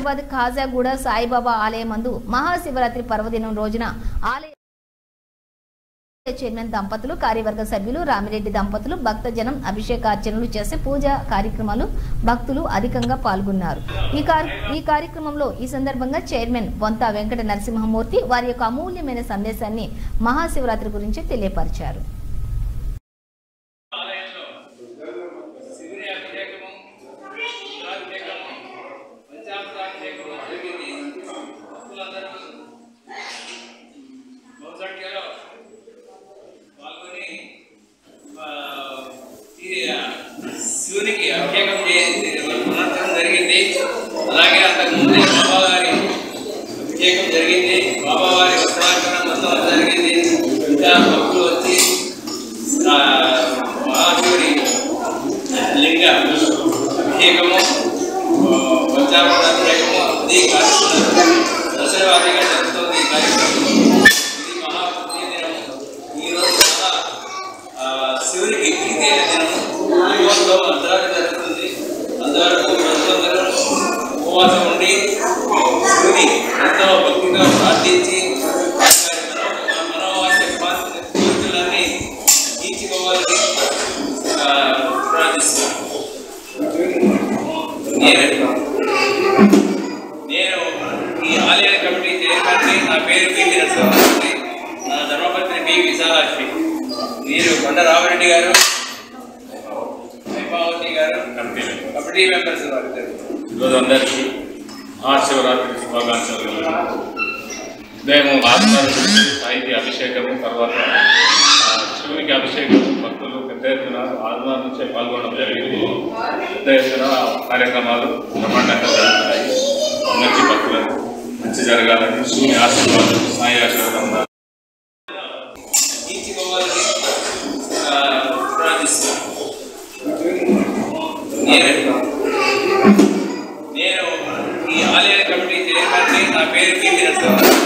హైదరాబాద్ ఖాజాగూడ సాయిబాబా ఆలయం మందు మహాశివరాత్రి పర్వదినం రోజున ఆలయ చైర్మన్ దంపతులు కార్యవర్గ సభ్యులు రామిరెడ్డి దంపతులు భక్తజనం అభిషేకార్చనలు చేసే పూజా కార్యక్రమాలు భక్తులు అధికంగా పాల్గొన్నారు. ఈ కార్యక్రమంలో ఈ సందర్భంగా చైర్మన్ బొంతా వెంకట నరసింహమూర్తి వారి యొక్క అమూల్యమైన సందేశాన్ని మహాశివరాత్రి గురించి తెలియపరిచారు. శివునికి అభిషేకం జరిగింది. అలాగే అంతకుముందు బాబావారి అభిషేకం జరిగింది. బాబావారి వస్త్రార్పణ మొత్తం జరిగింది. ఇంకా భక్తులు వచ్చి మహాశివుడి లింగ అభిషేకము పంచామృత అభిషేకము అది కార్యక్రమం దశవారీగా జరుగుతుంది. ఈ కార్యక్రమం ఇది మహాపుణ్య దినము. ఈరోజు చాలా శివునికి ప్రీతైన దినము. అర్ధరాత్రి జరుగుతుంది. అంతవరకు భక్తులందరూ ఉపవాసం ఉండి శివుని ఎంతో భక్తిగా ప్రార్థించి మనోవాక్యాన్ని తీర్చుకోవాలని ప్రార్థిస్తున్నాను. నేను ఈ ఆలయ కమిటీ చైర్మన్ని. నా పేరు పి. నరసింహమూర్తి. నా ధర్మపత్ని పి. విశాలాక్షి. మీరు కొండ రామరెడ్డి గారు, కమిటీ మెంబర్స్ ఈరోజు అందరికీ మహాశివరాత్రి శుభాకాంక్షలు. ఉదయం ఆత్మహత్య సాయికి అభిషేకము, తర్వాత శివునికి అభిషేకం భక్తులు పెద్ద ఎత్తున ఆదివారం నుంచే పాల్గొనడం జరిగింది. పెద్ద ఎత్తున కార్యక్రమాలు బ్రహ్మాండంగా జరుగుతున్నాయి. అందరికీ భక్తులకు మంచి జరగాలని శివుని ఆశీర్వాదం సాయి ఆశీర్వాదం తీర్చుకోవాలని ప్రార్థిస్తున్నాను. నేను ఈ ఆలయ కమిటీ చైర్మన్ని. నా పేరు పి. నరసింహమూర్తి.